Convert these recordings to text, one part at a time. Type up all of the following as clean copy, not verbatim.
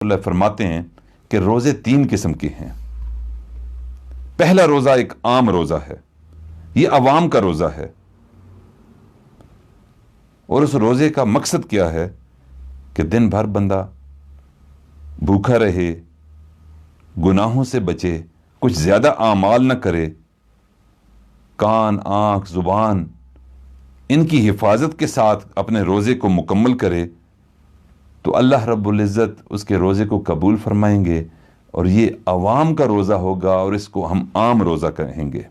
اللہ فرماتے ہیں کہ روزے 3 قسم کے ہیں۔ پہلا روزہ ایک عام روزہ ہے، یہ عوام کا روزہ ہے، اور اس روزے کا مقصد کیا ہے کہ دن بھر بندہ بھوکا رہے، گناہوں سے بچے، کچھ زیادہ اعمال نہ کرے، کان، آنکھ، زبان ان کی حفاظت کے ساتھ اپنے روزے کو مکمل کرے تو اللہ رب العزت اس کے روزے کو قبول فرمائیں گے، اور یہ عوام کا روزہ ہوگا اور اس کو ہم عام روزہ کہیں گے۔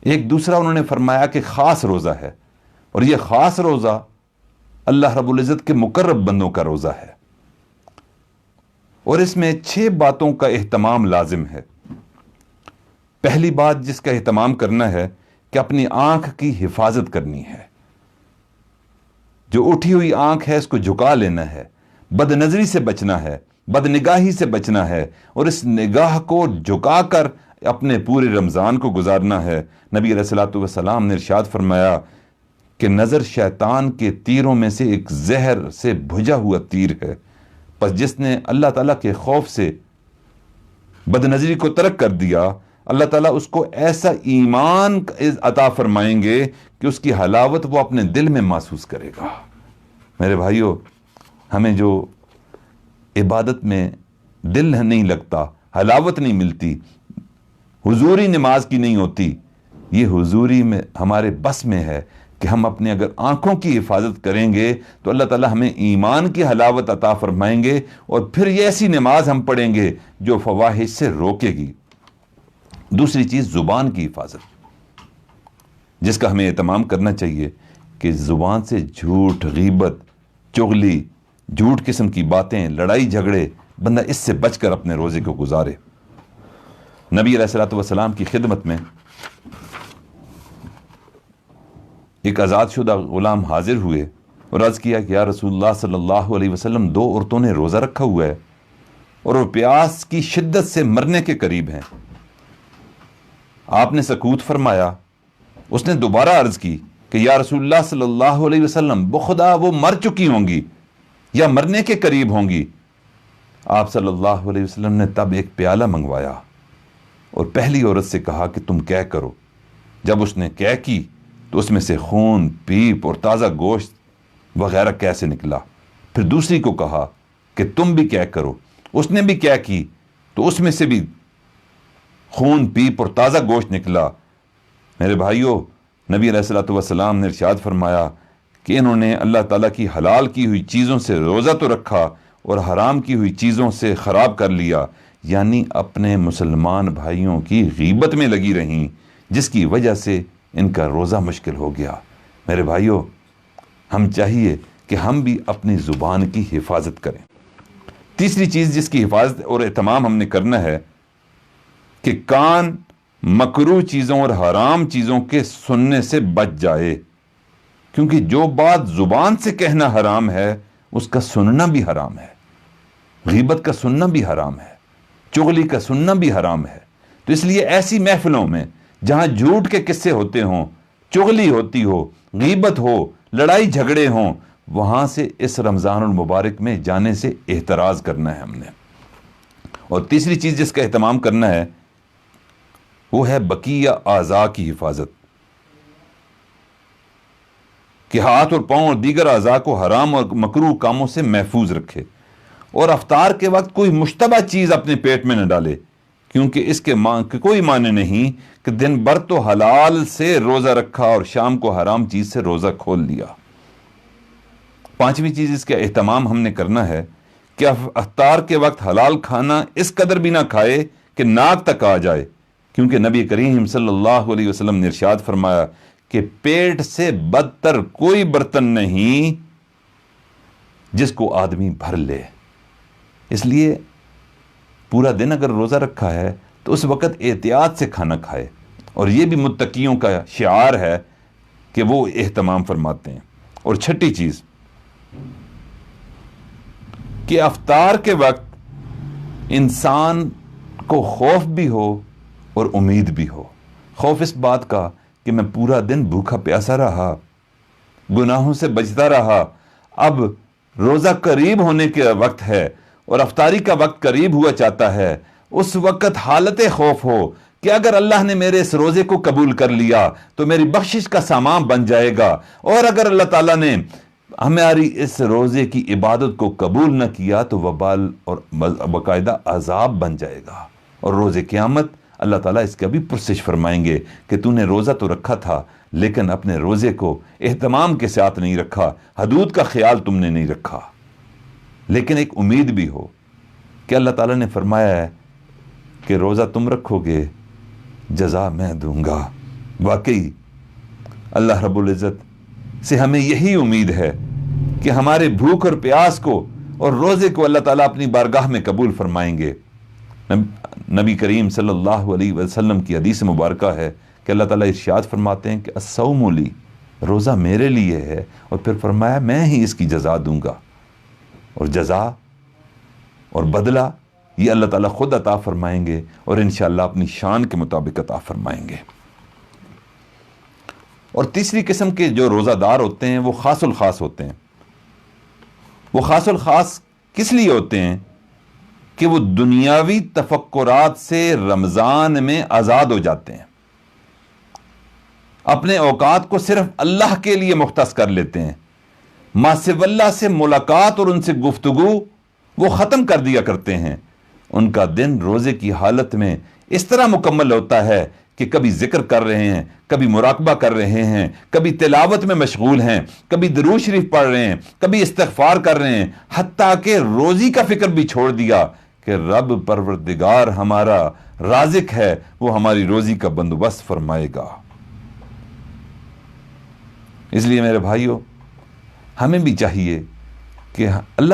ایک دوسرا انہوں نے فرمایا کہ خاص روزہ ہے، اور یہ خاص روزہ اللہ رب العزت کے مقرب بندوں کا روزہ ہے، اور اس میں 6 باتوں کا اہتمام لازم ہے۔ پہلی بات جس کا اہتمام کرنا ہے کہ اپنی آنکھ کی حفاظت کرنی ہے۔ جو اٹھی ہوئی آنکھ ہے اس کو جھکا لینا ہے، بد نظری سے بچنا ہے، بد نگاہی سے بچنا ہے، اور اس نگاہ کو جھکا کر اپنے پورے رمضان کو گزارنا ہے۔ نبی علیہ الصلوۃ والسلام نے ارشاد فرمایا کہ نظر شیطان کے تیروں میں سے ایک زہر سے بھجا ہوا تیر ہے، پس جس نے اللہ تعالیٰ کے خوف سے بد نظری کو ترک کر دیا، اللہ تعالیٰ اس کو ایسا ایمان عطا فرمائیں گے کہ اس کی حلاوت وہ اپنے دل میں محسوس کرے گا۔ میرے بھائیو، ہمیں جو عبادت میں دل نہیں لگتا، حلاوت نہیں ملتی، حضوری نماز کی نہیں ہوتی، یہ حضوری میں ہمارے بس میں ہے کہ ہم اپنے اگر آنکھوں کی حفاظت کریں گے تو اللہ تعالیٰ ہمیں ایمان کی حلاوت عطا فرمائیں گے، اور پھر یہ ایسی نماز ہم پڑھیں گے جو فواحش سے روکے گی۔ دوسری چیز زبان کی حفاظت، جس کا ہمیں اہتمام کرنا چاہیے کہ زبان سے جھوٹ، غیبت، چغلی، جھوٹ قسم کی باتیں، لڑائی جھگڑے، بندہ اس سے بچ کر اپنے روزے کو گزارے۔ نبی علیہ الصلوۃ والسلام کی خدمت میں ایک آزاد شدہ غلام حاضر ہوئے اور عرض کیا کہ یا رسول اللہ صلی اللہ علیہ وسلم، 2 عورتوں نے روزہ رکھا ہوا ہے اور وہ پیاس کی شدت سے مرنے کے قریب ہیں۔ آپ نے سکوت فرمایا۔ اس نے دوبارہ عرض کی کہ یا رسول اللہ صلی اللہ علیہ وسلم، بخدا وہ مر چکی ہوں گی یا مرنے کے قریب ہوں گی۔ آپ صلی اللہ علیہ وسلم نے تب ایک پیالہ منگوایا اور پہلی عورت سے کہا کہ تم کیا کرو۔ جب اس نے کیا کی تو اس میں سے خون، پیپ اور تازہ گوشت وغیرہ کیسے نکلا۔ پھر دوسری کو کہا کہ تم بھی کیا کرو۔ اس نے بھی کیا کی تو اس میں سے بھی خون، پیپ اور تازہ گوشت نکلا۔ میرے بھائیوں، نبی علیہ الصلوۃ والسلام نے ارشاد فرمایا کہ انہوں نے اللہ تعالیٰ کی حلال کی ہوئی چیزوں سے روزہ تو رکھا اور حرام کی ہوئی چیزوں سے خراب کر لیا، یعنی اپنے مسلمان بھائیوں کی غیبت میں لگی رہیں، جس کی وجہ سے ان کا روزہ مشکل ہو گیا۔ میرے بھائیوں، ہم چاہیے کہ ہم بھی اپنی زبان کی حفاظت کریں۔ تیسری چیز جس کی حفاظت اور اہتمام ہم نے کرنا ہے کہ کان مکروہ چیزوں اور حرام چیزوں کے سننے سے بچ جائے، کیونکہ جو بات زبان سے کہنا حرام ہے اس کا سننا بھی حرام ہے۔ غیبت کا سننا بھی حرام ہے، چغلی کا سننا بھی حرام ہے۔ تو اس لیے ایسی محفلوں میں جہاں جھوٹ کے قصے ہوتے ہوں، چغلی ہوتی ہو، غیبت ہو، لڑائی جھگڑے ہوں، وہاں سے اس رمضان المبارک میں جانے سے احتراز کرنا ہے ہم نے۔ اور تیسری چیز جس کا اہتمام کرنا ہے وہ ہے بقیہ اعضاء کی حفاظت، کہ ہاتھ اور پاؤں اور دیگر اعضاء کو حرام اور مکروہ کاموں سے محفوظ رکھے، اور افطار کے وقت کوئی مشتبہ چیز اپنے پیٹ میں نہ ڈالے، کیونکہ اس کے کوئی معنی نہیں کہ دن بھر تو حلال سے روزہ رکھا اور شام کو حرام چیز سے روزہ کھول لیا۔ 5ویں چیز اس کا اہتمام ہم نے کرنا ہے کہ افطار کے وقت حلال کھانا اس قدر بھی نہ کھائے کہ ناک تک آ جائے، کیونکہ نبی کریم صلی اللہ علیہ وسلم نے ارشاد فرمایا کہ پیٹ سے بدتر کوئی برتن نہیں جس کو آدمی بھر لے۔ اس لیے پورا دن اگر روزہ رکھا ہے تو اس وقت احتیاط سے کھانا کھائے، اور یہ بھی متقیوں کا شعار ہے کہ وہ اہتمام فرماتے ہیں۔ اور 6ٹھی چیز کہ افطار کے وقت انسان کو خوف بھی ہو اور امید بھی ہو۔ خوف اس بات کا کہ میں پورا دن بھوکا پیاسا رہا، گناہوں سے بچتا رہا، اب روزہ قریب ہونے کے وقت ہے اور افطاری کا وقت قریب ہوا چاہتا ہے، اس وقت حالت خوف ہو کہ اگر اللہ نے میرے اس روزے کو قبول کر لیا تو میری بخشش کا سامان بن جائے گا، اور اگر اللہ تعالیٰ نے ہماری اس روزے کی عبادت کو قبول نہ کیا تو وبال اور باقاعدہ عذاب بن جائے گا، اور روز قیامت اللہ تعالیٰ اس کا بھی پرسش فرمائیں گے کہ تو نے روزہ تو رکھا تھا لیکن اپنے روزے کو اہتمام کے ساتھ نہیں رکھا، حدود کا خیال تم نے نہیں رکھا۔ لیکن ایک امید بھی ہو کہ اللہ تعالیٰ نے فرمایا ہے کہ روزہ تم رکھو گے جزا میں دوں گا۔ واقعی اللہ رب العزت سے ہمیں یہی امید ہے کہ ہمارے بھوک اور پیاس کو اور روزے کو اللہ تعالیٰ اپنی بارگاہ میں قبول فرمائیں گے۔ نبی کریم صلی اللہ علیہ وسلم کی حدیث مبارکہ ہے کہ اللہ تعالیٰ ارشاد فرماتے ہیں کہ الصوم لی، روزہ میرے لیے ہے، اور پھر فرمایا میں ہی اس کی جزا دوں گا، اور جزا اور بدلہ یہ اللہ تعالیٰ خود عطا فرمائیں گے، اور انشاءاللہ اپنی شان کے مطابق عطا فرمائیں گے۔ اور تیسری قسم کے جو روزہ دار ہوتے ہیں وہ خاص الخاص ہوتے ہیں۔ وہ خاص الخاص کس لیے ہوتے ہیں؟ کہ وہ دنیاوی تفکرات سے رمضان میں آزاد ہو جاتے ہیں، اپنے اوقات کو صرف اللہ کے لیے مختص کر لیتے ہیں، ما سوی اللہ سے ملاقات اور ان سے گفتگو وہ ختم کر دیا کرتے ہیں۔ ان کا دن روزے کی حالت میں اس طرح مکمل ہوتا ہے کہ کبھی ذکر کر رہے ہیں، کبھی مراقبہ کر رہے ہیں، کبھی تلاوت میں مشغول ہیں، کبھی درود شریف پڑھ رہے ہیں، کبھی استغفار کر رہے ہیں، حتیٰ کہ روزی کا فکر بھی چھوڑ دیا کہ رب پروردگار ہمارا رازق ہے، وہ ہماری روزی کا بندوبست فرمائے گا۔ اس لیے میرے بھائیوں، ہمیں بھی چاہیے کہ اللہ